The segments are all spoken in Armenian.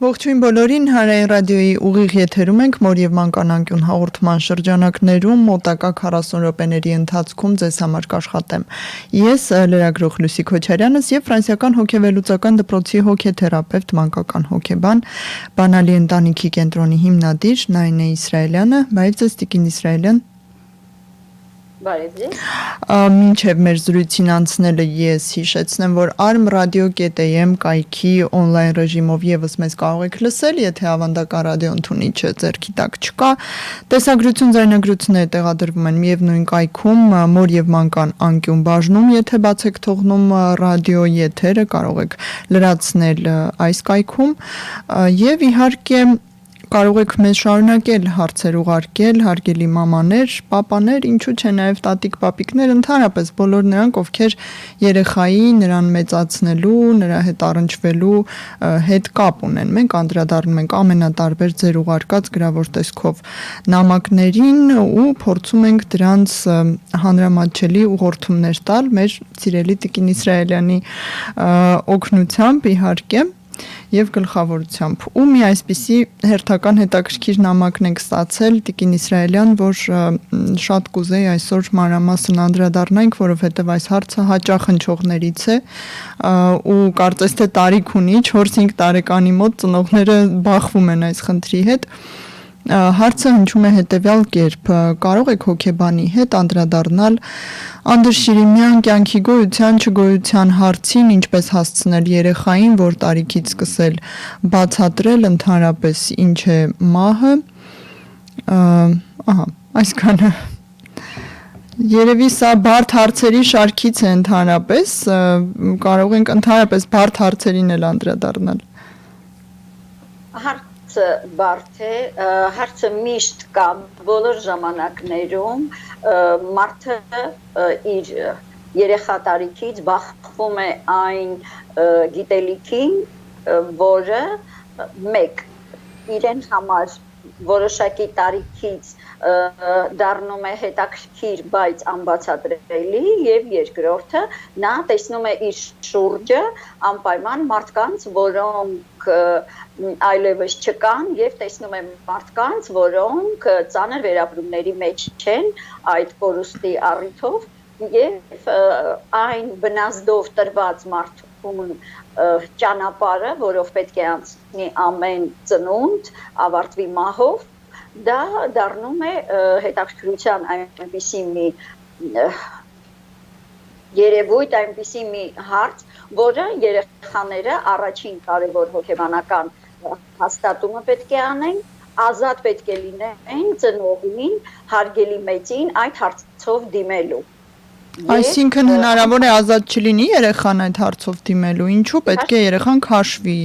Ողջույն բոլորին, Հանրային ռադիոյի ուղիղ եթերում ենք մոր եւ մանկանանկյուն հաղորդման շրջանակներում մոտակա 40 րոպեների ընթացքում ձեզ համար կաշխատեմ։ Ես լրագրող Լուսի Քոչարյանս եւ ֆրանսիական հոգեվելուծական դպրոցի հոգեթերապևտ մանկական հոգեբան Բանալի ընտանիքի կենտրոնի հիմնադիր Նայնե Իսրայելյանը, բարև ձեզ Տիկին Իսրայելյան։ Մինչև մեր զրույցին անցնելը ես հիշեցնեմ, որ arm.radio.am կայքի on-line ռեժիմով եւս մեզ կարող եք լսել, եթե ավանդական ռադիո ընդունիչը ձեռքի տակ չկա։ Տեսագրություն, ձայնագրությունները տեղադրվում են միևնույն կայքում, մոր եւ մանկան անկյուն բաժնում, եթե բաց եք թողնում ռադիո եթերը, կարող եք լրացնել այս կայքում եւ իհարկե կարող եք մեզ շարունակել հարցեր ուղարկել, հարգելի մամաներ, պապաներ, ինչու՞ չէ նաև տատիկ, պապիկներ, ընդհանրապես բոլոր նրանք, ովքեր երեխայի նրան մեծացնելու, նրա հետ առնչվելու հետ կապ ունեն։ Մենք անդրադառնում ենք ամենատարբեր ձեր ուղարկած գրավոր տեսքով նամակներին ու փորձում ենք դրանց հանրամատչելի ուղղորդումներ տալ մեր սիրելի Տիկին Իսրայելյանի օգնությամբ իհարկե եւ գլխավորությամբ։ Ու մի այսպիսի հերթական հետաքրքիր նամակն ենք ստացել Տիկին Իսրայելյան, որ շատ կուզեի այսօր մանրամասն անդրադառնանք, որովհետեւ այս հարցը հաճախ հնչողներից է ու կարծես թե տարիք ունի 4-5 տարեկանի մոտ ծնողները բախվում են այս խնդրի հետ։ Հարցը հնչում է հետևյալ կերպ. կարող եք հոգեբանի հետ անդրադառնալ անդրշիրիմյան կյանքի գոյության չգոյության հարցին, ինչպես հասցնել երեխային, որ տարիքից սկսել բացատրել ընդհանրապես ինչ է մահը, այսքանը երևի սա բարդ հարցերի շարքից է ընդհանրապես, կարող ենք ընդհանրապես բարդ հարցերին էլ անդրադառնալ։ Հարցը բարդ է, հարցը միշտ կա բոլոր ժամանակներում, մարդը իր երեխա տարիքից բախվում է այն գիտելիքին, որը մեկ իրեն համար որոշակի տարիքից դառնում է հետաքրքիր, բայց անբացատրելի, եւ երկրորդը նա տեսնում է իր շուրջը անպայման մարդկանց, որոնք այլևս չկան, եւ տեսնում է մարդկանց, որոնք ծանր վերապրումների մեջ չեն այդ կորուստի առիթով, եւ այն բնազդով տրված մարդուն ճանապարհը, որով պետք է անցնի ամեն ծնունդ, ավարտվի մահով, դա դառնում է հետաքրքրության այնպիսի մի երևույթ, այնպիսի մի հարց, որը երեխաները առաջին կարևոր հոգեբանական հաստատումը պետք է անեն, ազատ պետք է լինեն ծնողին, հարգելի մեծին այդ հարցով դիմելու։ Այսինքն հնարավոր է ազատ չլինի երեխան այդ հարցով դիմելու, ինչու պետք է երեխան քաշվի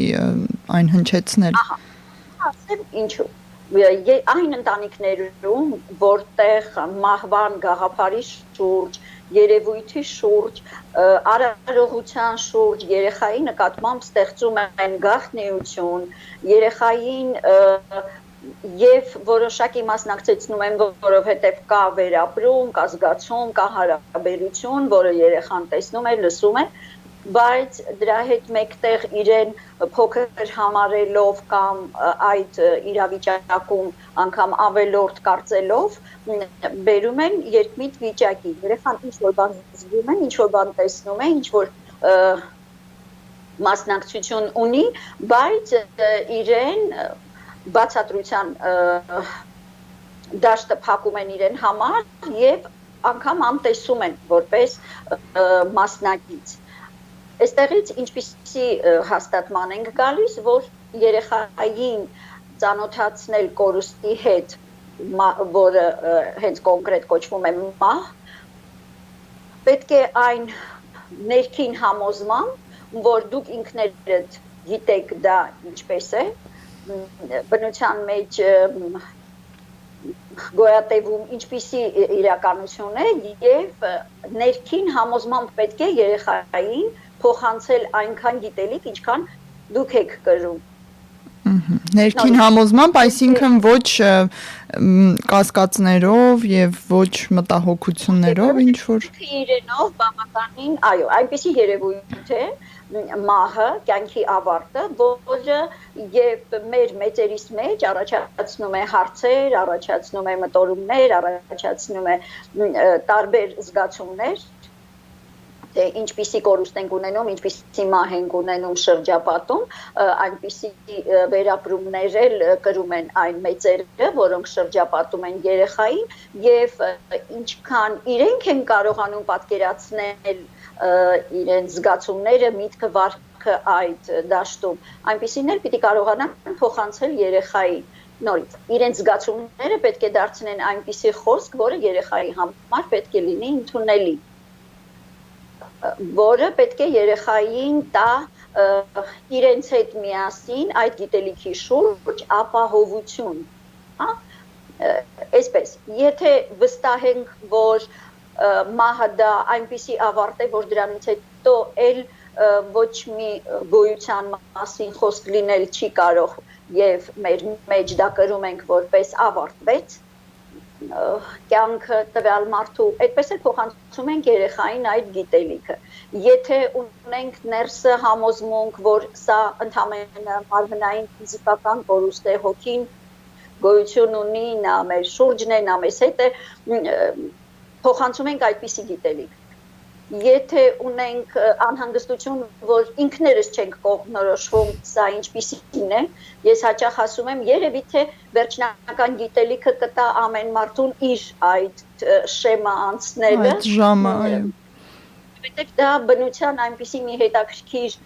այն հնչեցնել։ Ինչու։ Այն ընտանիքներում, որտեղ մահվան գաղափարի շուրջ, երևույթի շուրջ, արարողության շուրջ երեխայի նկատմամբ ստեղծում են գաղտնիություն, երեխային եւ որոշակի մասնակցեցնում են, որովհետեւ կա վերապրում, կա զգացում, կա հարաբերություն, որը երեխան տեսնում է, լսում է, բայց դրա հետ մեկտեղ իրեն փոքր համարելով կամ այդ իրավիճակում անգամ ավելորդ կարծելով բերում են երկմիտ վիճակի։ Երեխան ինչ-որ բան զգում է, ինչ-որ բան տեսնում է, ինչ-որ մասնակցություն ունի, բայց իրեն բացատրության դաշտը փակում են իրեն համար եւ անգամ անտեսում են որպես մասնակից։ Այստեղից ինչպիսի հաստատման ենք գալիս, որ երեխային ծանոթացնել կորուստի հետ, որը հենց կոնկրետ կոչվում է մահ, պետք է այն ներքին համոզման, որ դուք ինքներդ գիտեք դա ինչպես է, բնության մեջ գոյատևում ինչպիսի իրականություն է եւ ներքին համոզմամբ պետք է երեխային փոխանցել այնքան գիտելիք, ինչքան դուք եք կրում։ Ներքին համոզմամբ, այսինքն ոչ կասկածներով եւ ոչ մտահոգություններով, ինչ որ իրենով բավականին, այո, այնպիսի երևույթ է, մահը, կյանքի ավարտը, որը եւ մեր մեծերիս մեջ առաջացնում է հարցեր, առաջացնում է մտորումներ, առաջացնում է տարբեր զգացումներ, թե ինչպիսի կորուստ ենք ունենում, ինչպիսի մահ ենք ունենում շրջապատում, այնպիսի վերապրումներ էլ կրում են այն մեծերը, որոնք շրջապատում են երեխային եւ ինչքան իրենք են կարողանում պատկերացնել իրենց զգացումները, միտքը, վարքը այդ դաշտում, այնպիսին էլ պիտի կարողանան փոխանցել երեխային։ Նորից, իրենց զգացումները պետք է դարձնեն այնպիսի խոսք, որը երեխայի համար պետք է լինի ընդունելի, որը պետք է երեխային տա իրենց հետ միասին այդ գիտելիքի շուրջ ապահովություն, հա? Այսպես, եթե վստահենք, որ մահը դա այնպիսի ավարտ է, որ դրանից հետո էլ ոչ մի գոյության մասին խոսք լինել չի կարող եւ մեր մեջ դա կրում ենք որպես ավարտվեց, կյանքը տվյալ մարդու, այդպես էլ փոխանցում ենք երեխային այդ գիտելիքը։ Եթե ունենք ներսը համոզմունք, որ սա ընդհանրապես մարմնային ֆիզիկական կորուստ է, հոգին գոյություն ունի, նա մեր շուրջն է, նա մեզ հետ է, փոխանցում ենք այդպիսի գիտելիք։ Եթե ունենք անհանգստություն, որ ինքներս չենք կողմնորոշվում, սա ինչպիսին է, ես հաճախ ասում եմ, երևի թե վերջնական գիտելիքը կտա ամեն մարդուն իր այդ շեմը անցնելը, այդ ժամը, այո։ Որովհետև դա բնության այնպիսի մի հետաքրքիր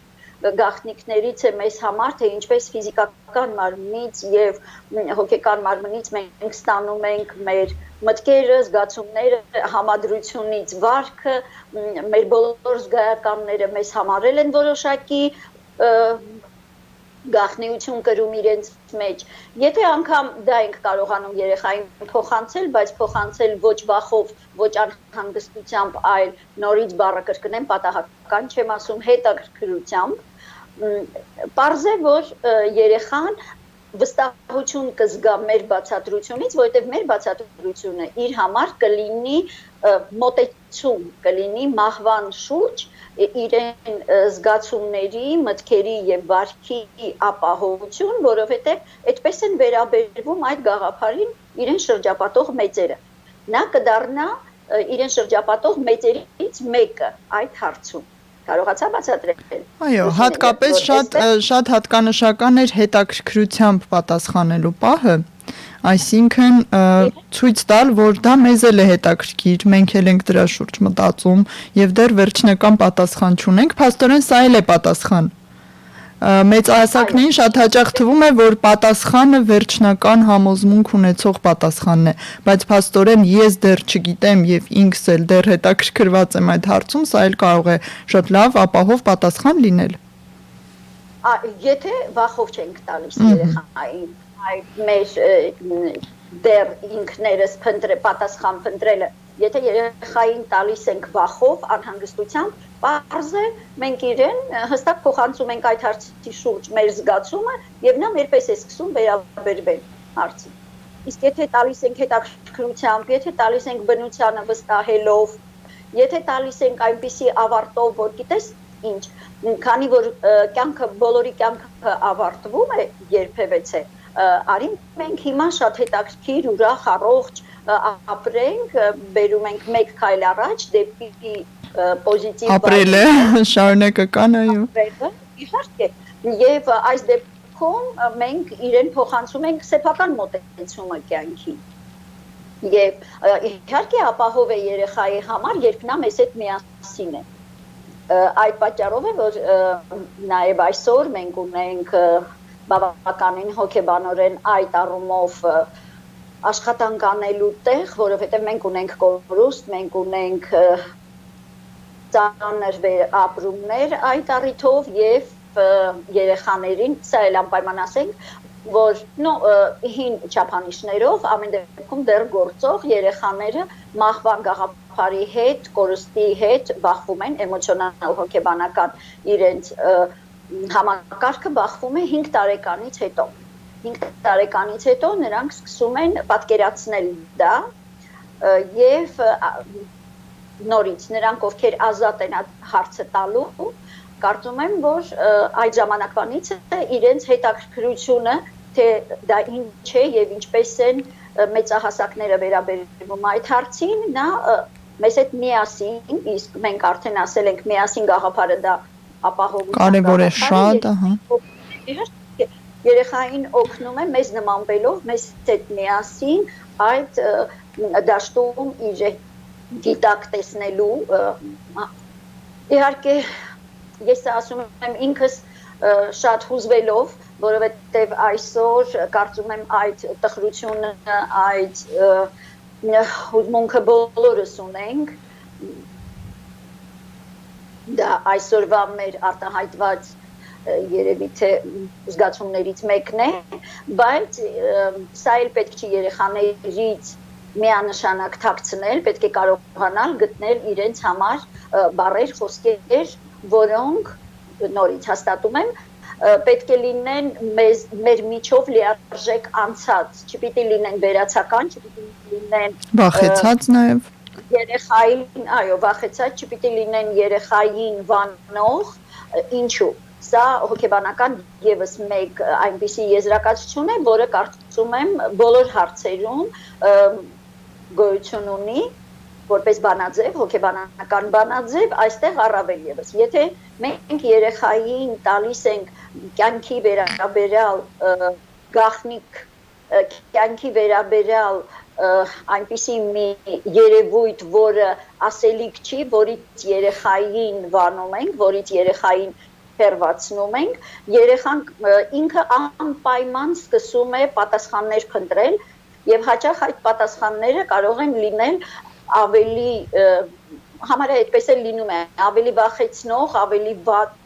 գաղտնիքներից է մեզ համար, թե ինչպես ֆիզիկական մարմնից եւ հոգեկան մարմնից մենք ստանում ենք մեր մտքերը, զգացումները, համադրությունից վարքը, մեր բոլոր զգայականները մեզ համարել են որոշակի գաղտնիություն կրում իրենց մեջ։ Եթե անգամ դա ենք կարողանում երեխային փոխանցել, բայց փոխանցել ոչ վախով, ոչ անհանգստությամբ, այլ նորից բառը կրկնեմ, պատահական չեմ ասում, հետաքրքրությամբ, պարզ է, որ երեխան վստահություն կզգա մեր բացատրությունից, որովհետև մեր բացատրությունը իր համար կլինի մոտեցում, կլինի մահվան շուրջ իրեն զգացումների, մտքերի եւ վարքի ապահովություն, որովհետեւ այդպես են վերաբերվում այդ գաղափարին իրեն շրջապատող մեծերը։ Նա կդառնա իրեն շրջապատող մեծերից մեկը այդ հարցում։ Կարողացա բացատրել։ Այո, հատկապես շատ հատկանշական էր հետաքրքրությամբ պատասխանելու պահը, այսինքն ցույց տալ, որ դա մեզ էլ է հետաքրքիր, մենք էլ ենք դրա շուրջ մտածում եւ դեռ վերջնական պատասխան չունենք, փաստորեն սա էլ է պատասխան։ Մեծահասակներին շատ հաճախ թվում է, որ պատասխանը վերջնական համոզմունք ունեցող պատասխանն է, բայց փաստորեն ես դեռ չգիտեմ եւ ինքս էլ դեռ հետաքրքրված եմ այդ հարցում, սա էլ կարող է շատ լավ ապահով պատասխան լինել։ Եթե վախով չենք տալիս երեխային, այդ մեր դեռ ինքներս պատասխան փնտրելը, եթե երեխային տալիս ենք վախով, անհանգստությամբ, պարզ է, մենք իրեն հստակ փոխանցում ենք այդ հարցի շուրջ մեր զգացումը եւ նա մերպես է սկսում վերաբերվել հարցին։ Իսկ եթե տալիս ենք հետաքրքրությամբ, եթե տալիս ենք բնությանը վստահելով, եթե տալիս ենք այնպիսի ավարտով, որ գիտես ինչ, քանի որ կյանքը բոլորի կյանքը ավարտվում է երբևէ, արի մենք հիմա շատ հետաքրքիր, ուրախ, առողջ ապրենք, բերում ենք մեկ քայլ առաջ դեպի պոզիտիվ ապրելը շարունակական, այո։ Իհարկե, եւ այս դեպքում մենք իրեն փոխանցում ենք սեփական մոտեցումը կյանքի։ Եվ իհարկե ապահով է երեխայի համար, երբ նա մեզ հետ միասին է։ Այդ պատճառով է, որ նաեւ այսօր մենք ունենք բավականին հոգեբանորեն այդ առումով աշխատանք անելու տեղ, որովհետև մենք ունենք կորուստ, մենք ունենք ծանր ապրումներ այդ առիթով եւ երեխաներին, սա էլ անպայման ասենք, որ հին չափանիշներով ամեն դեպքում դեռ գործող երեխաները մահվան գաղափարի հետ, կորուստի հետ բախվում են էմոցիոնալ հոգեբանական իրենց համակարգը բախվում է 5 տարեկանից հետո։ 5 տարեկանից հետո նրանք սկսում են պատկերացնել դա եւ նորից նրանք ովքեր ազատ են հարցը տալու, կարծում եմ, որ այդ ժամանակվանից իրենց հետաքրքրությունը, թե դա ինչ է եւ ինչպես են մեծահասակները վերաբերվում այդ հարցին, նա մեզ հետ միասին, իսկ մենք արդեն ասել ենք միասին գաղափարը դա ապահովության կարևոր է շատ, երեխային օգնում է մեզ նմանվելով, մեզ հետ միասին այդ դաշտում իր գիտակ տեսնելու իհարկե ես ասում եմ ինքս շատ հուզվելով, որովհետև այսօր կարծում եմ այդ տխրությունը, այդ հուզմունքը բոլորս ունենք, դա այսօրվա մեր արտահայտված երևի թե զգացումներից մեկն է, բայց սա էլ պետք չի երեխաներից միանշանակ թաքցնել, պետք է կարողանալ գտնել իրենց համար բառեր, խոսքեր, որոնք նորից հաստատում եմ, պետք է լինեն մեր միջով լիարժեք անցած, չպիտի լինեն վերացական, չպիտի լինեն վախեցած նաև երեխային, այո, վախեցած, չպիտի լինեն երեխային վանող, ինչու։ Սա հոգեբանական եւս մեկ այնպիսի եզրակացություն է, որը կարծում եմ բոլոր հարցերում գոյություն ունի, որպես բանաձև, հոգեբանական բանաձև, այստեղ առավել եւս։ Եթե մենք երեխային տալիս ենք կյանքի վերաբերյալ գաղտնիք, կյանքի վերաբերյալ այնպիսի մի երևույթ, որը ասելիք չի, որից երեխային վանում ենք, որից երեխային հերվացնում ենք, երեխան ինքը անպայման սկսում է պատասխաններ փնտրել եւ հաճախ այդ պատասխանները կարող են լինել ավելի համարյա այդպես էլ լինում է, ավելի վախեցնող, ավելի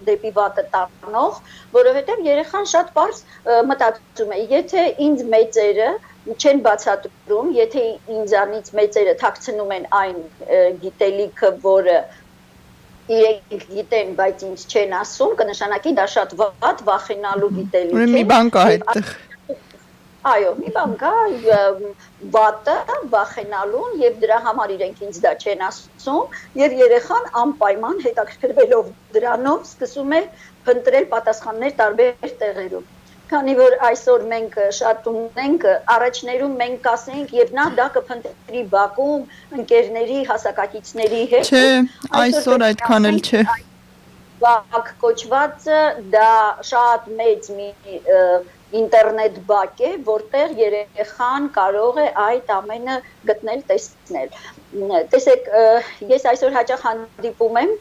դեպի վատը տանող, որովհետև երեխան շատ պարզ մտածում է, եթե ինձ մեծերը չեն բացատրում, եթե ինձանից մեծերը թաքցնում են այն գիտելիքը, որը իրենք գիտեն, բայց ինձ չեն ասում, կնշանակի դա շատ վատ, վախենալու գիտելիք է։ Ուրեմն մի բան կա այդտեղ։ Այո, մի բան կա, վատը, վախենալուն եւ դրա համար իրենք ինձ դա չեն ասում եւ երեխան անպայման հետաքրքրվելով դրանով սկսում է փնտրել պատասխաններ տարբեր տեղերում։ Քանի որ այսօր մենք շատ ունենք, առաջներում մենք կասենք եւ նա դա կփնտրի Բաքվում, ընկերների, հասակակիցների հետ։ Չէ, այսօր այդքան էլ չէ։ Բակ կոչվածը դա շատ մեծ մի ինտերնետ բակ է, որտեղ երեխան կարող է այդ ամենը գտնել, տեսնել։ Տեսեք, ես այսօր հաճախ հանդիպում եմ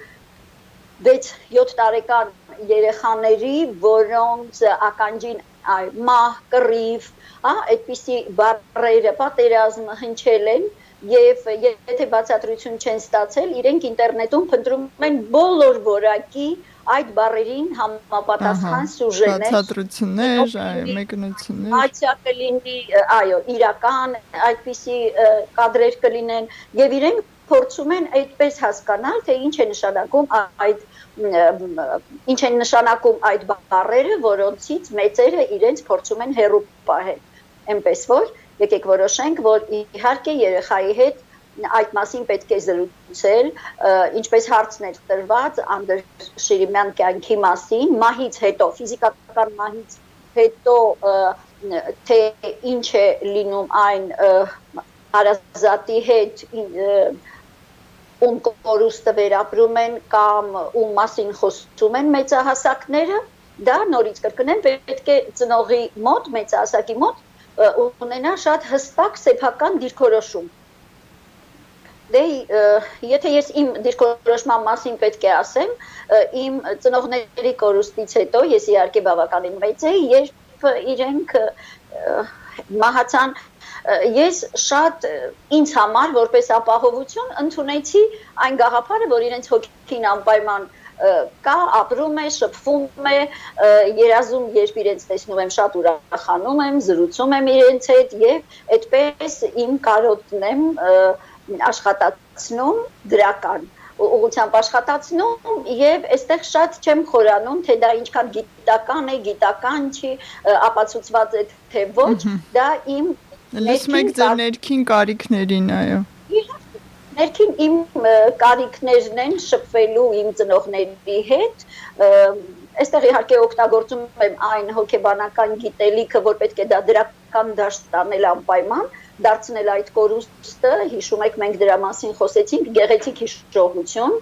6-7 տարեկան երեխաների, որոնց ականջին մահ, կռիվ, այդպիսի բառերը պատերազմ հնչել են եւ եթե բացատրություն չեն ստացել, իրենք ինտերնետում փնտրում են բոլոր որակի այդ բառերին համապատասխան սյուժեներ, բացատրություններ, մեկնություններ, բացա կլինի, այո, իրական այդպիսի կադրեր կլինեն եւ իրենք փորձում են այդպես հասկանալ, թե ինչ է նշանակում այդ բառերը, որոնցից մեծերը իրենց փորձում են հեռու պահել։ Այնպես որ եկեք որոշենք, որ իհարկե երեխայի հետ այդ մասին պետք է զրուցել, ինչպես հարցներ տրված Անդր Շիրիմյան կյանքի մասին, մահից հետո, ֆիզիկական մահից հետո թե ինչ է լինում այն հարազատի հետ, ում կորուստը վերապրում են կամ ում մասին խոսում են մեծահասակները, դա նորից կրկնեմ, պետք է ծնողի մոտ, մեծահասակի մոտ ունենա շատ հստակ սեփական դիրքորոշում։ Դե եթե ես իմ դիրքորոշման մասին պետք է ասեմ, իմ ծնողների կորուստից հետո ես իհարկե բավականին մեծ էի, երբ իրենք մահացան, ես շատ ինձ համար որպես ապահովություն ընդունեցի այն գաղափարը, որ իրենց հոգին անպայման կա, ապրում է, շփվում է, երազում, երբ իրենց տեսնում եմ, շատ ուրախանում եմ, զրուցում եմ իրենց հետ եւ այդպես իմ կարոտն եմ աշխատացնում դրական ուղղությամբ աշխատացնում եւ այստեղ շատ չեմ խորանում, թե դա ինչքան գիտական է, գիտական չի, ապացուցված է թե ոչ, դա իմ լսում եք ձեր ներքին կարիքներին, այո։ Ներքին իմ կարիքներն են շփվելու իմ ծնողների հետ, այստեղ իհարկե օգտագործում եմ այն հոգեբանական գիտելիքը, որ պետք է դա դրական դաշտ տանել անպայման, դարձնել այդ կորուստը, հիշում եք մենք դրա մասին խոսեցինք, գեղեցիկ հիշողություն,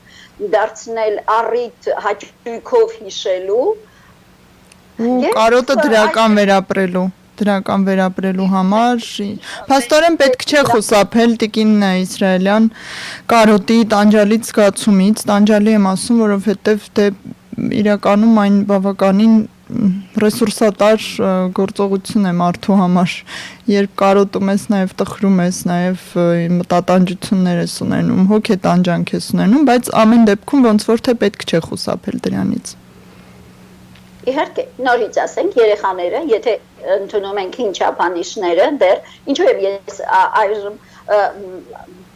դարձնել առիթ հաճույքով հիշելու ու կարոտը դրական վերապրելու համար փաստորեն պետք չէ խուսափել տիկին Իսրայելյան կարոտի տանջալից զգացումից, տանջալի եմ ասում, որովհետև դե իրականում այն բավականին ռեսուրսատար գործողություն է մարդու համար, երբ կարոտում ես, նաև տխրում ես, նաև մտատանջություններ ես ունենում, հոգետանջանք ես ունենում, բայց ամեն դեպքում ոնց որ թե պետք չէ խուսափել դրանից։ Իհարկե, նորից ասենք երեխաները, եթե ընդունում ենք հին չափանիշները, դեռ ինչու եմ ես այժմ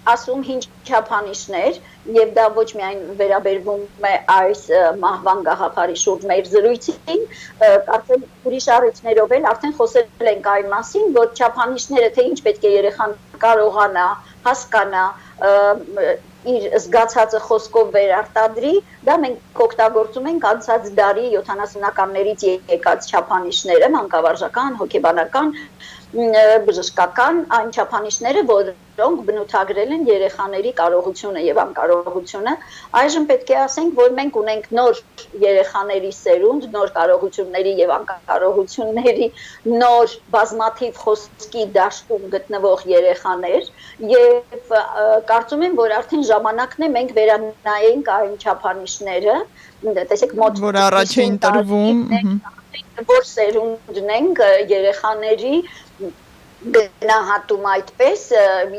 ասում հին չափանիշներ, եւ դա ոչ միայն վերաբերվում է այս մահվան գաղափարի շուրջ մեր զրույցին, կարծեմ ուրիշ առիթներով էլ արդեն խոսել ենք այն մասին, որ չափանիշները թե ինչ պետք է երեխան կարողանա, հասկանա, իր զգացածը խոսքով վերարտադրի, դա մենք օգտագործում ենք անցած դարի 70-ականներից եկած չափանիշները, մանկավարժական, հոգեբանական, բժշկական այն չափանիշները, որոնք բնութագրել են երեխաների կարողությունը եւ անկարողությունը, այժմ պետք է ասենք, որ մենք ունենք նոր երեխաների սերունդ, նոր կարողությունների եւ անկարողությունների նոր բազմաթիվ խոսքի դաշտում գտնվող երեխաներ եւ կարծում եմ, որ արդեն ժամանակն է մենք վերանայենք այն չափանիշները, տեսեք մոտ որ առաջ էին տրվում, որ սերունդն ենք երեխաների գնահատում այդպես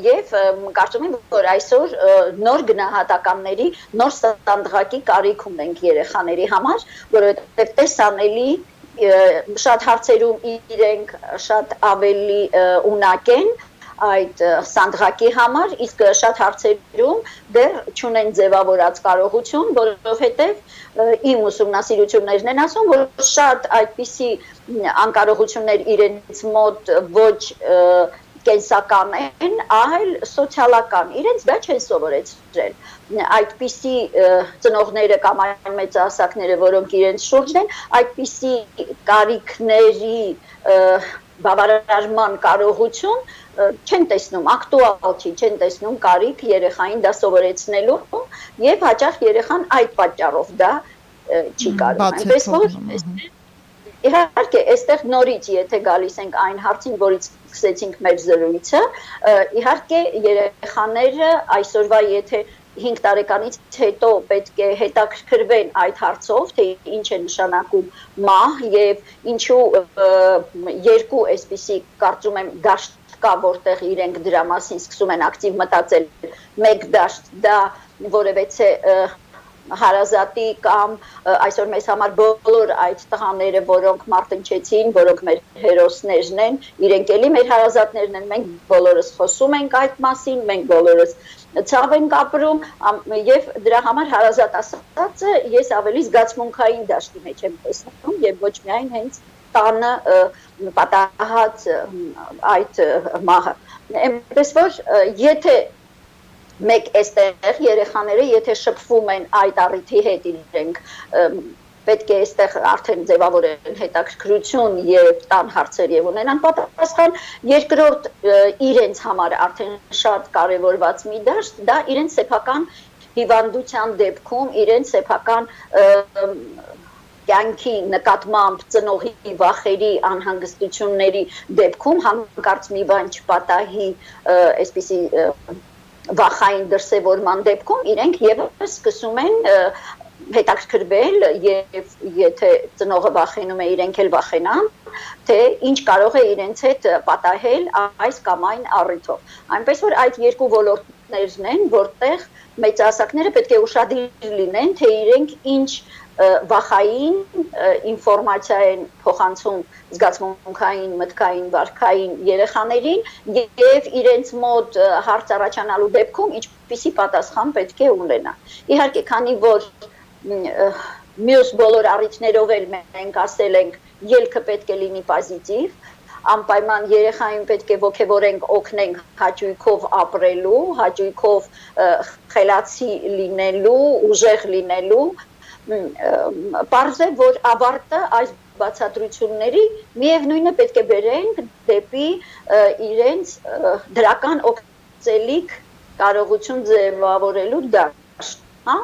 եւ կարծում եմ, որ այսօր նոր գնահատականների, նոր ստանդարտի կարիք ունենք երեխաների համար, որովհետեւ տեսանելի շատ հարցերում իրենք շատ ավելի ունակ են այդ սանդղակի համար, իսկ շատ հարցերում դեռ չունեն ձևավորած կարողություն, որովհետև իմ ուսումնասիրություններն են ասում, որ շատ այդպիսի անկարողություններ իրենց մոտ ոչ կենսական են, այլ սոցիալական, իրենց դա չեն սովորեցրել, այդպիսի ծնողները կամ այն մեծահասակները, որոնք իրենց շուրջն են, այդպիսի կարիքների բավարարման կարողություն չեն տեսնում, ակտուալ չի, չեն տեսնում կարիք երեխային դա սովորեցնելու եւ հաճախ երեխան այդ պատճառով դա չի կարող։ Այնպես որ իհարկե այստեղ նորից եթե գալիս ենք այն հարցին, որից սկսեցինք մեր զրույցը, իհարկե երեխաները այսօրվա եթե 5 տարեկանից հետո պետք է հետաքրքրվեն այդ հարցով, թե ինչ է նշանակում մահ եւ ինչու երկու այսպիսի կարծում եմ դաշտ կա, որտեղ իրենք դրա մասին սկսում են ակտիվ մտածել, մեկ դաշտ դա որևէ հարազատի կամ այսօր մեզ համար բոլոր այդ տղաները, որոնք մարտնչեցին, որոնք մեր հերոսներն են, իրենք էլի մեր հարազատներն են, մենք բոլորս խոսում ենք այդ մասին, մենք բոլորս ցավ ենք ապրում եւ դրա համար հարազատ ասածը ես ավելի զգացմունքային դաշտի մեջ եմ տեսնում եւ ոչ միայն հենց տանը պատահած այդ մահը։ Այնպես որ եթե մեկ այստեղ երեխաները եթե շփվում են այդ առիթի հետ իրենք պետք է այստեղ արդեն ձևավորեն հետաքրքրություն եւ տան հարցեր եւ ունենան պատասխան, երկրորդ իրենց համար արդեն շատ կարեւորված մի դաշտ, դա իրենց սեփական հիվանդության դեպքում, իրենց սեփական կյանքի նկատմամբ ծնողի վախերի անհանգստությունների դեպքում հանկարծ մի բան չպատահի այսպիսի վախային դրսևորման դեպքում իրենք եւս սկսում են հետաքրքրվել եւ եթե ծնողը վախենում է իրենք էլ վախենան թե ինչ կարող է իրենց հետ պատահել այս կամ այն առիթով այնպես որ այդ երկու ոլորտներն են որտեղ մեծահասակները պետք է ուշադիր լինեն թե իրենք ինչ վախային ինֆորմացիա են փոխանցում զգացմունքային, մտքային, վարքային երեխաներին եւ իրենց մոտ հարց առաջանալու դեպքում ինչպիսի պատասխան պետք է ունենա։ Իհարկե, քանի որ մյուս բոլոր առիթներով էլ մենք ասել ենք ելքը պետք է լինի պոզիտիվ, անպայման երեխային պետք է ողջորենք, օգնենք հաճույքով ապրելու, հաճույքով խելացի լինելու, ուժեղ լինելու, պարզ է, որ ավարտը այս բացատրությունների միևնույնը պետք է բերենք դեպի իրենց դրական օգտելիք կարողություն ձևավորելու դաշտ, հա?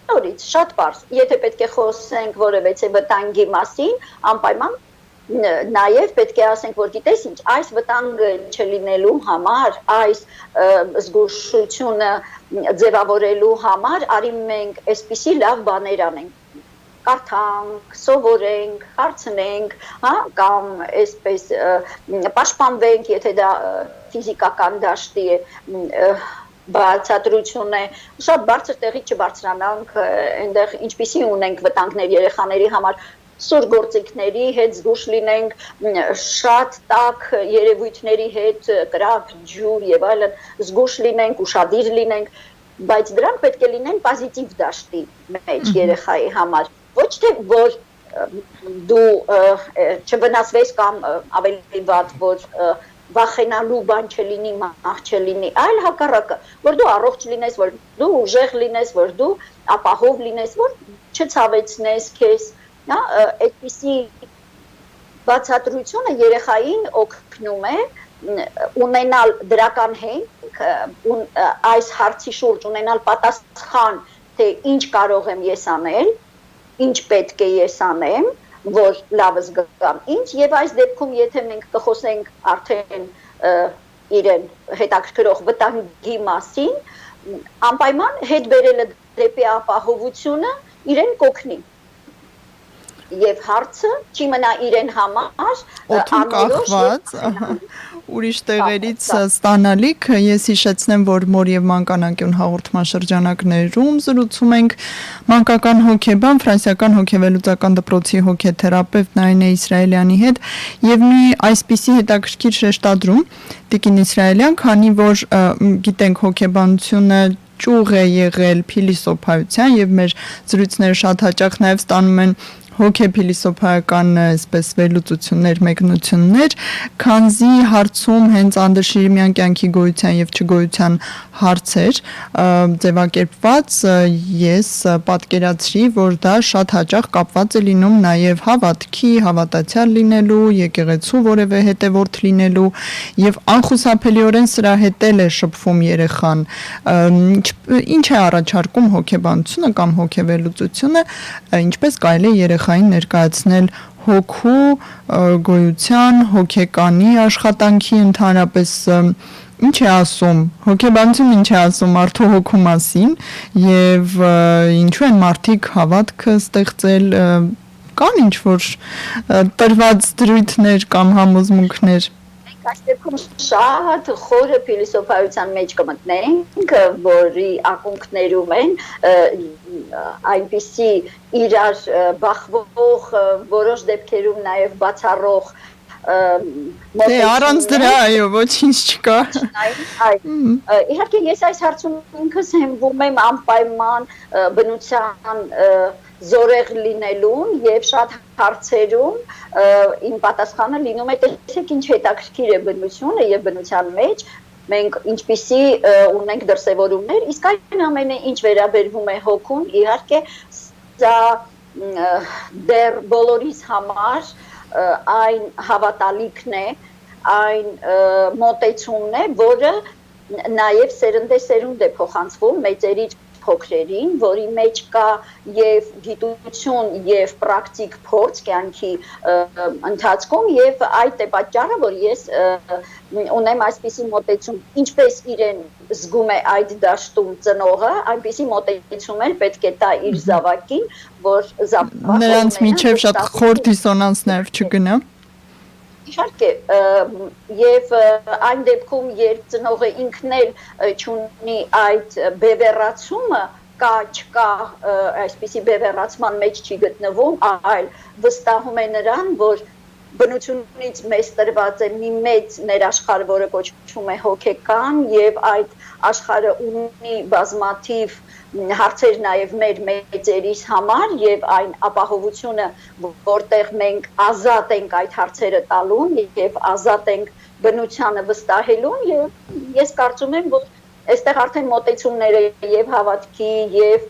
Նորից շատ պարզ, եթե պետք է խոսենք որևէ վտանգի մասին, անպայման նաև պետք է ասենք, որ գիտես ինչ, այս վտանգը չլինելու համար, այս զգուշությունը ձևավորելու համար, արի մենք այսպիսի լավ բաներ անենք, կարդանք, սովորենք, հարցնենք, հա, կամ այսպես պաշտպանվենք, եթե դա ֆիզիկական դաշտի է, բացատրություն է, շատ բարձր տեղի չբարձրանանք, այնտեղ ինչպիսի ունենք վտանգներ երեխաների համար, սուր գործիքների հետ զգուշ լինենք, շատ տաք երևույթների հետ, կրակ, ջուր եւ այլն, զգուշ լինենք, ուշադիր լինենք, բայց դրանք պետք է լինեն պոզիտիվ դաշտի մեջ երեխայի համար, ոչ թե որ դու չվնասվես կամ ավելի վատ, որ վախենալու բան չլինի, մահ չլինի, այլ հակառակը, որ դու առողջ լինես, որ դու ուժեղ լինես, որ դու ապահով լինես, որ չցավեցնես քեզ, հա, այդպիսի բացատրությունը երեխային օգնում է ունենալ դրական հենք, այս հարցի շուրջ ունենալ պատասխան, թե ինչ կարող եմ ես անել, ինչ պետք է ես անեմ, որ լավը զգամ ինչ եւ այս դեպքում եթե մենք կխոսենք արդեն իրեն հետաքրքրող վտանգի մասին անպայման հետ բերելը դեպի ապահովությունը իրեն կօգնի եւ հարցը չի մնա իրեն համար օդում կախված ուրիշ տեղերից ստանալիք ես հիշեցնեմ որ մոր եւ մանկանակյուն հաղորդաշրջանակներում զրուցում ենք մանկական հոգեբան ֆրանսիական հոգեվելուծական դպրոցի հոգեթերապևտ Նայինե Իսրայելյանի հետ եւ մի այսպիսի հետաքրքիր շեշտադրում Տիկին Իսրայելյան քանի որ գիտենք հոգեբանությունը ճյուղ է եղել փիլիսոփայության եւ մեր զրույցները շատ հաճախ նաեւ ստանում են հոգեփիլիսոփայական այսպես վերլուծություններ, մեկնություններ, քանզի հարցում հենց Անդր Շիրիմյան կյանքի գոյության եւ չգոյության հարցեր ձևակերպված ես պատկերացրի, որ դա շատ հաճախ կապված է լինում նաեւ հավատքի, հավատացյալ լինելու, եկեղեցու որևէ հետևորդ լինելու եւ անխուսափելիորեն սրա հետ է շփվում երեխան։ Ինչ է առաջարկում հոգեբանությունը կամ հոգեվերլուծությունը, ինչպես կարելի է երեխային ներկայացնել հոգու գոյության, հոգեկանի աշխատանքի ընդհանրապես ինչ է ասում, հոգեբանություն ինչ է ասում մարդու հոգու մասին եւ ինչու են մարդիկ հավատքը ստեղծել կան ինչ որ տրված դրույթներ կամ համոզմունքներ Այս դեպքում շատ խորը փիլիսոփայության մեջ կմտնենք, որի ակունքներում են այնպիսի իրար բախվող որոշ դեպքերում նաև բացառող Դե առանց դրա այո ոչինչ չկա Իհարկե ես այս հարցում ինքս հենվում եմ անպայման բնության զորեղ լինելուն եւ շատ հարցերում իմ պատասխանը լինում է տեսեք ինչ հետաքրքիր է բնությունը եւ բնության մեջ մենք ինչպիսի ունենք դրսևորումներ իսկ այն ամենը ինչ վերաբերվում է հոգուն իհարկե դա դեռ բոլորիս համար այն հավատալիքն է, այն մոտեցումն է, որը նաև սերնդեսերունդ է փոխանցվում մեծերից փոքրերին, որի մեջ կա եւ գիտություն եւ պրակտիկ փորձ կյանքի ընթացքում եւ այդ է պատճառը, որ ես ունեմ այսպիսի մոտեցում, ինչպես իրեն զգում է այդ դաշտում ծնողը, այնպիսի մոտեցում էլ պետք է տա իր զավակին, որ զավակը նրանց միջև շատ խոր դիսոնանս նաև չգնա Իհարկե, եւ այն դեպքում, երբ ծնողը ինքն էլ չունի այդ բևեռացումը, կա չկա այսպիսի բևեռացման մեջ չի գտնվում, այլ վստահում է նրան, որ բնությունից մեզ տրված է մի մեծ ներաշխարհ, որը կոչվում է հոգեկան, եւ այդ աշխարհը ունի բազմաթիվ հարցեր նաև մեր մեծերիս համար եւ այն ապահովությունը, որտեղ մենք ազատ ենք այդ հարցերը տալուն եւ ազատ ենք բնությանը վստահելուն եւ ես կարծում եմ, որ այստեղ արդեն մոտեցումները եւ հավատքի եւ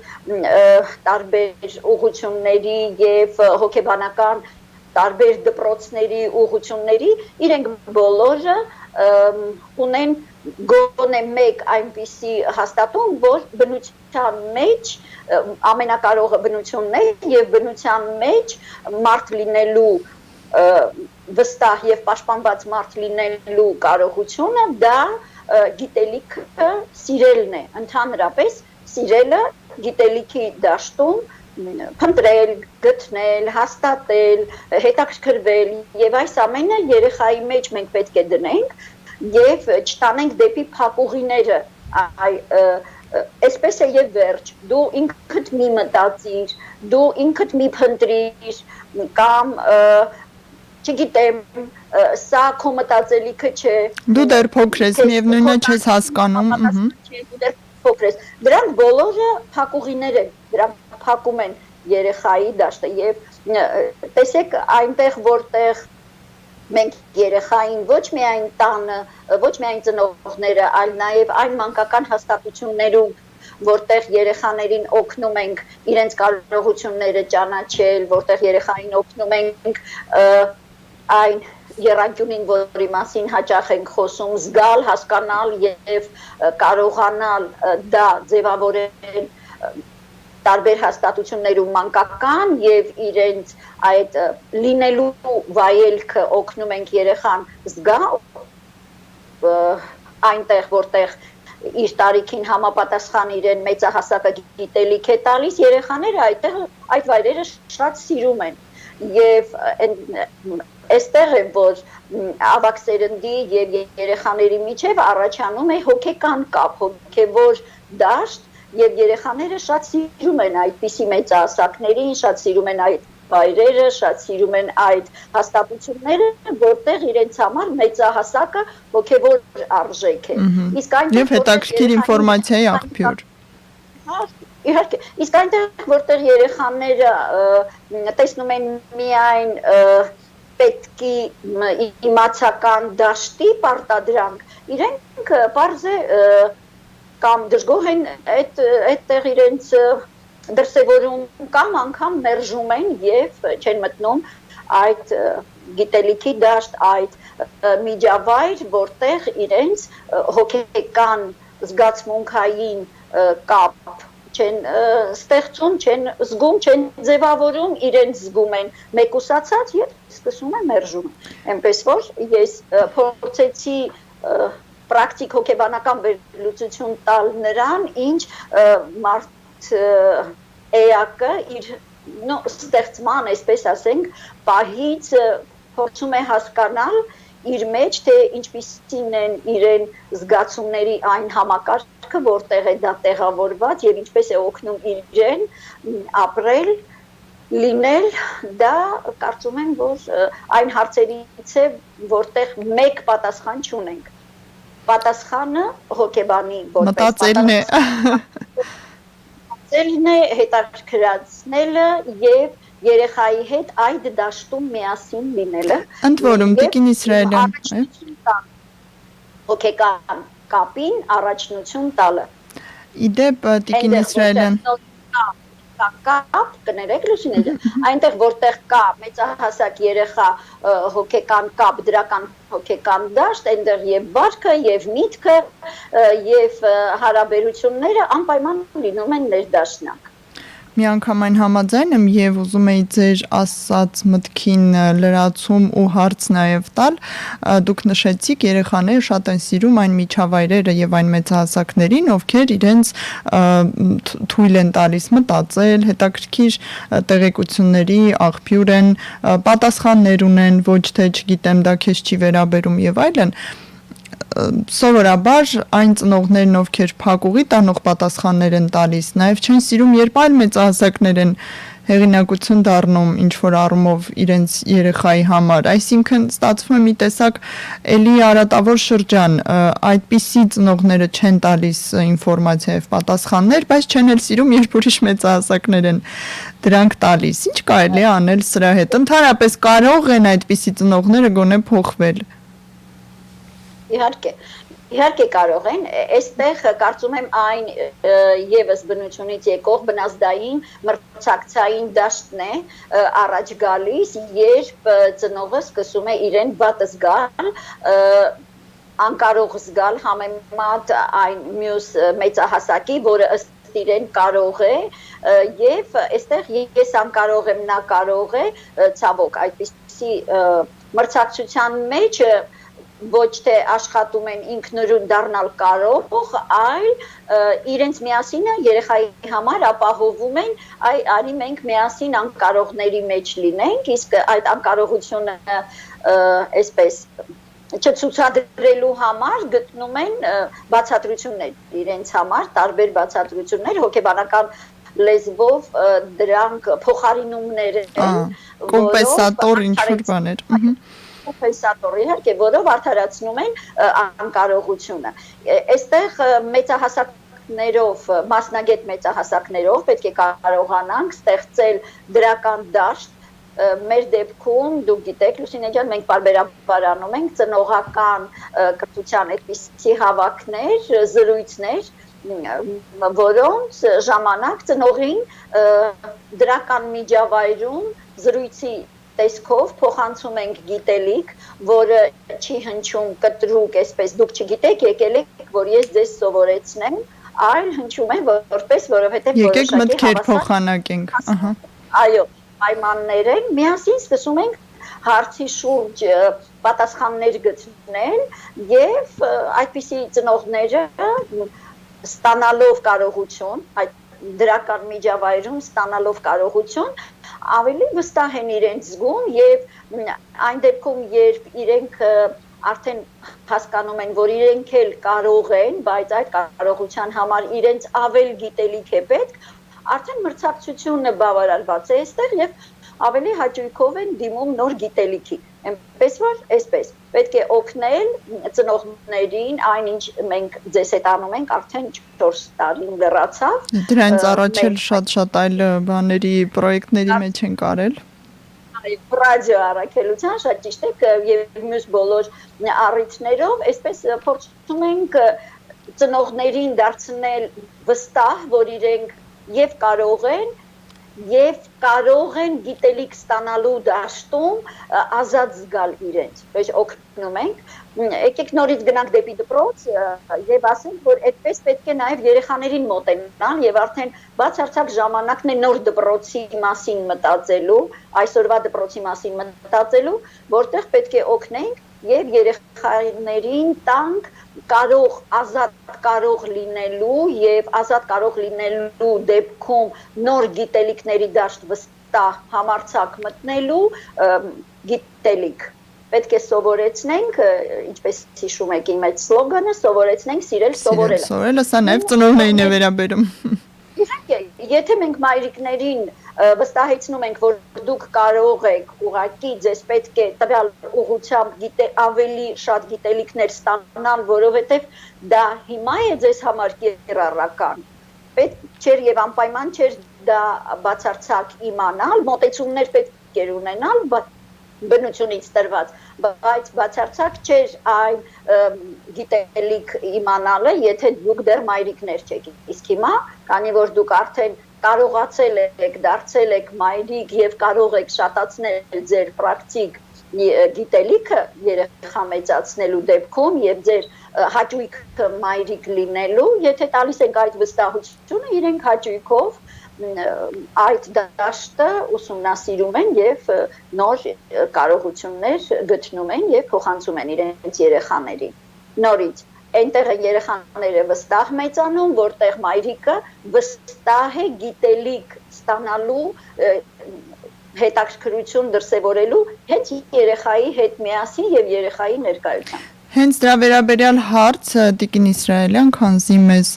տարբեր ուղղությունների եւ հոգեբանական տարբեր դպրոցների ուղղությունների իրենք բոլորը ունեն գոնե մեկ այնպիսի հաստատում, որ բնության մեջ ամենակարողը բնությունն է եւ բնության մեջ մարդ լինելու վստահ եւ պաշտպանված մարդ լինելու կարողությունը դա գիտելիքը սիրելն է, ընդհանրապես սիրելը գիտելիքի դաշտում փնտրել, գտնել, հաստատել, հետաքրքրվել եւ այս ամենը երեխայի մեջ մենք պետք է դնենք եւ չտանենք դեպի փակուղիները, այսպես է եւ վերջ, դու ինքդ մի մտածիր, դու ինքդ մի փնտրիր կամ չգիտեմ, սա քո մտածելիքը չէ։ Դու դեռ փոքր ես, միևնույնն է չես հասկանում, Դու դեռ փոքր ես։ Դրանք բոլորը փակուղիներ են, դրանք փակում են երեխայի դաշտը եւ տեսեք այնտեղ որտեղ մենք երեխային ոչ միայն տանը, ոչ միայն ծնողները, այլ նաեւ այն մանկական հաստատություններում, որտեղ երեխաներին օգնում ենք իրենց կարողությունները ճանաչել, որտեղ երեխային օգնում ենք այն եռանկյունին, որի մասին հաճախ ենք խոսում, զգալ, հասկանալ եւ կարողանալ դա ձևավորել տարբեր հաստատություններում մանկական եւ իրենց այդ լինելու վայելքը օգնում ենք երեխան զգա այնտեղ որտեղ իր տարիքին համապատասխան իրեն մեծահասակը գիտելիք է տալիս երեխաները այդտեղ այդ վայրերը շատ սիրում են եւ այստեղ է որ ավակ սերնդի եւ երեխաների միջեւ առաջանում է հոգեկան կապ, հոգեվոր դաշտ եւ երեխաները շատ սիրում են այդպիսի մեծահասակներին, շատ սիրում են այդ վայրերը, շատ սիրում են այդ հաստատությունները, որտեղ իրենց համար մեծահասակը հոգեվոր արժեք է։ Իսկ այնտեղ եւ հետաքրքիր ինֆորմացիայի աղբյուր։ Իհարկե, իսկ այնտեղ որտեղ երեխաները տեսնում են միայն պետքի իմացական դաշտի պարտադրանք, իրենք պարզ է կամ դժգոհ են այդտեղ իրենց դրսևորում կամ անգամ մերժում են եւ չեն մտնում այդ գիտելիքի դաշտ, այդ միջավայր, որտեղ իրենց հոգեկան զգացմունքային կապ չեն ստեղծում, չեն զգում, չեն ձևավորում, իրենց զգում են մեկուսացած եւ սկսում են մերժում։ Այնպես որ ես փորձեցի պրակտիկ հոգեբանական վերլուծություն տալ նրան, ինչ մարդ էակը իր ստեղծման, այսպես ասենք, պահից փորձում է հասկանալ իր մեջ, թե ինչպիսին են իրեն զգացումների այն համակարգը, որտեղ է դա տեղավորված եւ ինչպես է օգնում իրեն ապրել, լինել, դա կարծում եմ, որ այն հարցերից է, որտեղ մեկ պատասխան չունենք։ Պատասխանը հոգեբանի մտածելն է։ Մտածելն է, հետաքրքրացնելը եւ երեխայի հետ այդ դաշտում միասին լինելը։ Ընդ որում, Տիկին Իսրայելյան, հոգեկան կապին առաջնություն տալը։ Իդեպ Տիկին Իսրայելյան կապ կներեք Լուսինե, այնտեղ որտեղ կա մեծահասակ երեխա հոգեկան կապ, դրական հոգեկան դաշտ, այնտեղ եւ վարքը, եւ միտքը, եւ հարաբերությունները անպայման լինում են ներդաշնակ։ Միանգամայն համաձայն եմ եւ ուզում եի ձեր ասած մտքին լրացում ու հարց նաեւ տալ, դուք նշեցիք երեխաները շատ են սիրում այն միջավայրերը եւ այն մեծահասակներին, ովքեր իրենց թույլ են տալիս մտածել, հետաքրքիր տեղեկությունների աղբյուր են, պատասխաններ ունեն, ոչ թե չգիտեմ, դա քեզ չի վերաբերում եւ այլն։ Սովորաբար այն ծնողներն, ովքեր փակուղի տանող պատասխաններ են տալիս, նաև չեն սիրում, երբ այլ մեծահասակներ են հեղինակություն դառնում ինչ որ առումով իրենց երեխայի համար, այսինքն ստացվում է մի տեսակ էլի արատավոր շրջան, այդպիսի ծնողները չեն տալիս ինֆորմացիա եւ պատասխաններ, բայց չեն էլ սիրում, երբ ուրիշ մեծահասակներ են դրանք տալիս։ Ինչ կարելի է անել սրա հետ։ Ընդհանրապես կարող են այդպիսի ծնողները գոնե փոխվել։ Իհարկե կարող են, այստեղ կարծում եմ այն եւս բնությունից եկող բնազդային մրցակցային դաշտն է առաջ գալիս, երբ ծնողը սկսում է իրեն վատ զգալ, անկարող զգալ համեմատ այն մյուս մեծահասակի, որը ըստ իրեն կարող է, եւ այստեղ ես անկարող եմ, նա կարող է, ցավոք, այդպիսի մրցակցության մեջ ոչ թե աշխատում են ինքնուրույն դառնալ կարող, այլ իրենց միասինը երեխայի համար ապահովում են, արի մենք միասին անկարողների մեջ լինենք, իսկ այդ անկարողությունը այսպես չցուցադրելու համար գտնում են բացատրություններ իրենց համար, տարբեր բացատրություններ, հոգեբանական լեզվով դրանք փոխարինումներ են, կոմպենսատոր ինչ-որ բաներ։ կոմպենսատոր իհարկե, որով արդարացնում են անկարողությունը։ Այստեղ մեծահասակներով, մասնագետ մեծահասակներով պետք է կարողանանք ստեղծել դրական դաշտ, մեր դեպքում դուք գիտեք Լուսինե ջան, մենք բարբերաբար անում ենք ծնողական կրթության այդպիսի հավաքներ, զրույցներ, որոնց ժամանակ ծնողին դրական միջավայրում զրույցի տեսքով փոխանցում ենք գիտելիք, որը չի հնչում կտրուկ, այսպես դուք չգիտեք, եկել եք, որ ես ձեզ սովորեցնեմ, այլ հնչում է որպես, որովհետև եկեք մտքեր փոխանակենք, այո, պայմաններ են, միասին սկսում ենք հարցի շուրջ պատասխաններ գտնել եւ այդպիսի ծնողները ստանալով կարողություն, այդ դրական միջավայրում ստանալով կարողություն, ավելի վստահ են իրենց զգում եւ այն դեպքում, երբ իրենք արդեն հասկանում են, որ իրենք էլ կարող են, բայց այդ կարողության համար իրենց ավել գիտելիք է պետք, արդեն մրցակցությունը բավարարված է այստեղ եւ ավելի հաճույքով են դիմում նոր գիտելիքի։ Այնպես որ այսպես պետք է օգնել ծնողներին, այնինչ մենք ձեզ հետ անում ենք արդեն 4 տարին լրացավ։ Դրանից առաջ էլ շատ այլ բաների պրոյեկտների մեջ են կարել։ Ռադիո առաքելության, շատ ճիշտ է, եւ մյուս բոլոր առիթներով այսպես փորձում ենք ծնողներին դարձնել վստահ, որ իրենք եւ կարող են գիտելիք ստանալու դաշտում ազատ զգալ իրենց, ոչ օգնում ենք, եկեք նորից գնանք դեպի դպրոց եւ ասենք, որ այդպես պետք է նաեւ երեխաներին մոտենալ եւ արդեն բացարձակ ժամանակն է նոր դպրոցի մասին մտածելու, այսօրվա դպրոցի մասին մտածելու, որտեղ պետք է օգնենք եւ երեխաներին տանք ազատ կարող լինելու եւ ազատ կարող լինելու դեպքում նոր գիտելիքների դաշտ վստահ համարձակ մտնելու գիտելիք պետք է սովորեցնենք, ինչպես հիշում եք իմ այդ սլոգանը, սովորեցնենք սիրել սովորելը։ Սովորելը սա նաեւ ծնողներին է վերաբերում։ Իհարկե, եթե մենք մայրիկներին վստահեցնում ենք, որ դուք կարող եք ուղղակի ձեզ պետք է տվյալ ուղղությամբ ավելի շատ գիտելիքներ ստանալ, որովհետև դա հիմա է ձեզ համար կիրառական, պետք չէր եւ անպայման չէր դա բացարձակ իմանալ, մոտեցումներ պետք էր ունենալ, բնությունից տրված, բայց բացարձակ չէր այն գիտելիք իմանալը, եթե դուք դեռ մայրիկներ չեք, իսկ հիմա, քանի որ դուք արդեն կարողացել եք, դարձել եք մայրիկ եւ կարող եք շատացնել ձեր պրակտիկ գիտելիքը երեխա մեծացնելու դեպքում եւ ձեր հաճույքը մայրիկ լինելու, եթե տալիս ենք այդ վստահությունը, իրենք հաճույքով այդ դաշտը ուսումնասիրում են եւ նոր կարողություններ գտնում են եւ փոխանցում են իրենց երեխաներին։ Նորից այնտեղ երեխաները վստահ մեծանում, որտեղ մայրիկը վստահ է գիտելիք ստանալու հետաքրքրություն դրսևորելու հենց երեխայի հետ միասին եւ երեխայի ներկայությամբ։ Հենց դրա վերաբերյալ հարց Տիկին Իսրայելյան, քանզի մեզ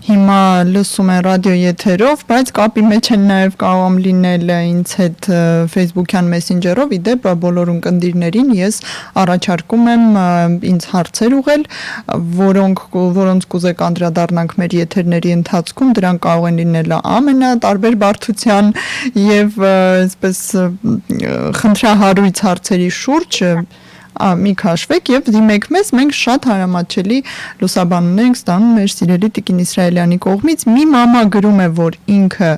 հիմա լսում են ռադիո եթերով, բայց կապի մեջ են նաև կարող լինել ինձ հետ Facebook-յան Messenger-ով, իդեպ բոլոր ունկնդիրներին ես առաջարկում եմ ինձ հարցեր ուղղել, որոնց կուզեք անդրադառնանք մեր եթերների ընթացքում, դրանք կարող են լինել ամենատարբեր բարդության եւ այսպես խնդրահարույց հարցերի շուրջ մի քաշվեք եւ դիմեք մեզ, մենք շատ հարամատչելի լուսաբանում ենք ստանում մեր սիրելի Տիկին Իսրայելյանի կողմից։ Մի մամա գրում է, որ ինքը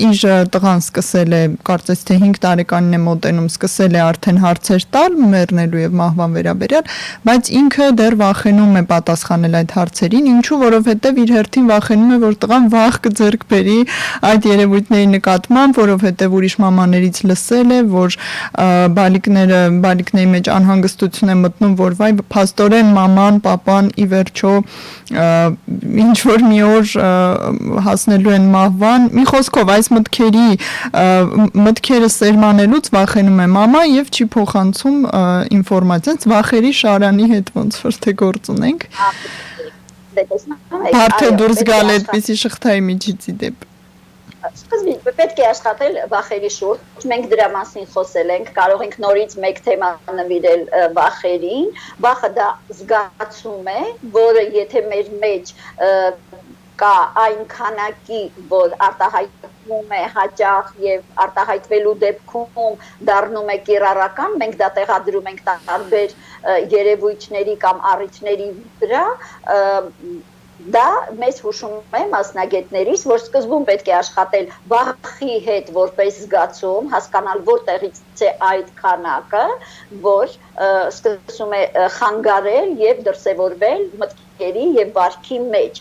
իր տղան սկսել է, կարծես թե 5 տարեկանին է մոտենում, սկսել է արդեն հարցեր տալ մեռնելու եւ մահվան վերաբերյալ, բայց ինքը դեռ վախենում է պատասխանել այդ հարցերին, ինչու, որովհետեւ իր հերթին վախենում է, որ տղան վախ կձեռք բերի այդ երևույթների նկատմամբ, որովհետեւ ուրիշ մամաներից լսել է, որ բալիկների մեջ հանգստություն է մտնում, որ վայ փաստորեն մաման, պապան ի վերջո ինչ որ մի օր հասնելու են մահվան։ Մի խոսքով այս մտքերը սերմանելուց վախենում է մամա եւ չի փոխանցում ինֆորմացիան, վախերի շարանի հետ ոնց որ թե գործ ունենք։ Բարդ է դուրս գալ այդպիսի շղթայի միջից իդեպ։ Սկզբից պետք է աշխատել վախերի շուրջ, մենք դրա մասին խոսել ենք, կարող ենք նորից մեկ թեմա նվիրել վախերին, վախը դա զգացում է, որը եթե մեր մեջ կա այն քանակի, որ արտահայտվում է հաճախ եւ արտահայտվելու դեպքում դառնում է կիրառական, մենք դա տեղադրում ենք տարբեր երևույթների կամ առիթների վրա, դա մեզ հուշում է մասնագետներից, որ սկզբում պետք է աշխատել վախի հետ որպես զգացում, հասկանալ որտեղից է այդ քանակը, որ սկսում է խանգարել եւ դրսեւորվել մտքերի եւ վարքի մեջ։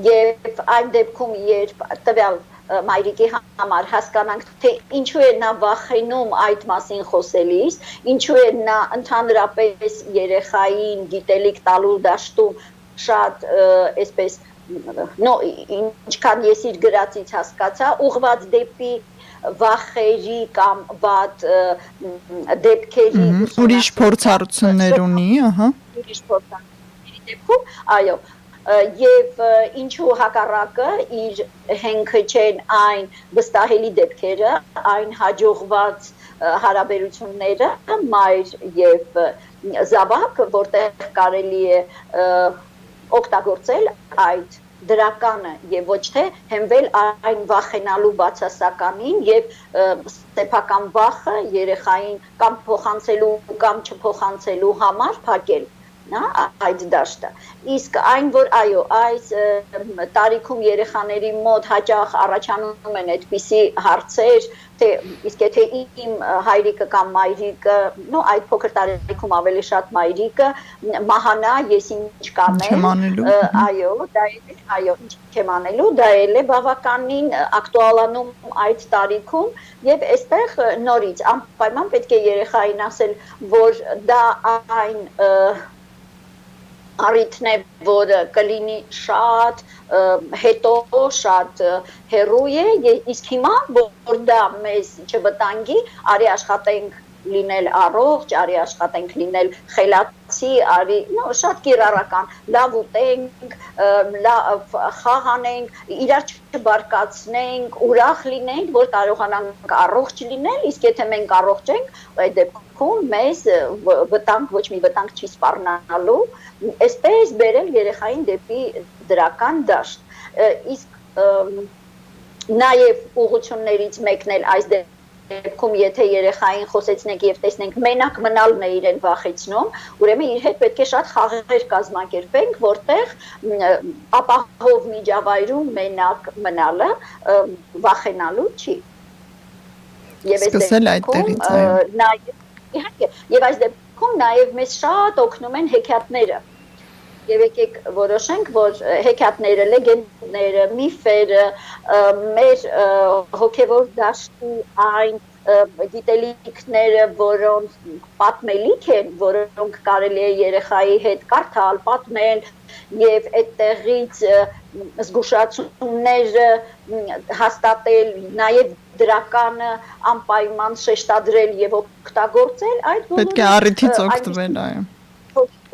Եվ այն դեպքում, երբ տվյալ մայրիկի համար հասկանանք, թե ինչու է նա վախենում այդ մասին խոսելիս, ինչու է նա ընդհանրապես երեխային գիտելիք տալու դաշտում շատ այսպես ինչքան ես իր գրածից հասկացա, ուղղված դեպի վախերի կամ վատ դեպքերի ուրիշ փորձառություններ ունի, ահա։ Ուրիշ փորձառությունների դեպքում, այո, եւ ինչու հակառակը իր հենքը չեն այն վստահելի դեպքերը, այն հաջողված հարաբերությունները, մայր եւ զավակ, որտեղ կարելի է օգտագործել այդ դրականը եւ ոչ թե հենվել այն վախենալու բացասականին եւ սեփական վախը երեխային կամ փոխանցելու կամ չփոխանցելու համար փակել այդ դաշտը։ Իսկ այն, որ այո, այս տարիքում երեխաների մոտ հաճախ առաջանում են այդպիսի հարցեր, թե իսկ եթե իմ հայրիկը կամ մայրիկը, այդ փոքր տարիքում ավելի շատ մայրիկը մահանա, ես ինչ կանեմ, այո, ինչ եմ անելու, դա էլ է բավականին ակտուալանում այդ տարիքում եւ այստեղ նորից անպայման պետք է երեխային ասել, որ դա այն առիթն է, որը կլինի շատ հետո շատ հեռու է, իսկ հիմա, որ դա մեզ չվտանգի, արի աշխատենք լինել առողջ, արի աշխատենք լինել խելացի, արի շատ կիրառական, լավ ուտենք, լավ խաղանենք, իրար չբարկացնենք, ուրախ լինենք, որ կարողանանք առողջ լինել, իսկ եթե մենք առողջ ենք, այդ դեպքում մեզ վտանգ, ոչ մի վտանգ չի սպառնալու, այսպես բերել երեխային դեպի դրական դաշտ, իսկ նաև ուղղություններից մեկն էլ այս դեպքում եթե երեխային խոսեցնենք եւ տեսնենք մենակ մնալն է իրեն վախեցնում, ուրեմն իր հետ պետք է շատ խաղեր կազմակերպենք, որտեղ ապահով միջավայրում մենակ մնալը վախենալու չի։ Սկսել այդտեղից, Եվ այս դեպքում նաև մեզ շատ օգնում են հեքիաթները։ Եվ եկեք որոշենք, որ հեքիաթները, լեգենդները, միֆերը, մեր հոգևոր դաշտի այն գիտելիքները, որոնք պատմելիք են, որոնք կարելի է երեխայի հետ կարդալ, պատմել եւ այդտեղից զգուշացումներ հաստատել, նաեւ դրականը անպայման շեշտադրել եւ օգտագործել, այդ պետք է առիթից օգտվել, այո։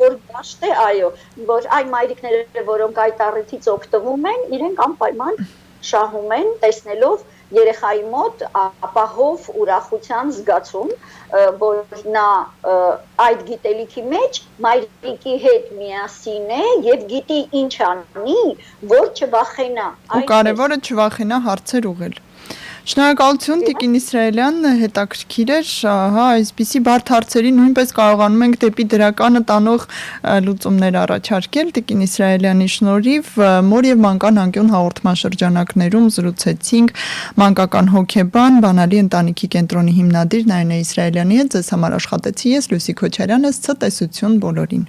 որ դաշտ է, այո, որ այ մայրիկները, որոնք այդ առիթից օգտվում են, իրենք անպայման շահում են, տեսնելով երեխայի մոտ ապահով ուրախության զգացում, որ նա այդ գիտելիքի մեջ մայրիկի հետ միասին է եւ գիտի ինչ անի, որ չվախենա։ Ու կարևորը չվախենա հարցեր ուղղել։ Շնորհակալություն Տիկին Իսրայելյան, հետաքրքիր էր, հա, այսպիսի բարդ հարցերի նույնպես կարողանում ենք դեպի դրականը տանող լուծումներ առաջարկել Տիկին Իսրայելյանի շնորհիվ մոր եւ մանկան անկյուն հաղորդման շրջանակներում զրուցեցինք մանկական հոգեբան, Բանալի ընտանիքի կենտրոնի հիմնադիր Նայինե Իսրայելյանի հետ, ձեզ համար աշխատեցի ես Լուսի Քոչարյանը, ցտեսություն բոլորին։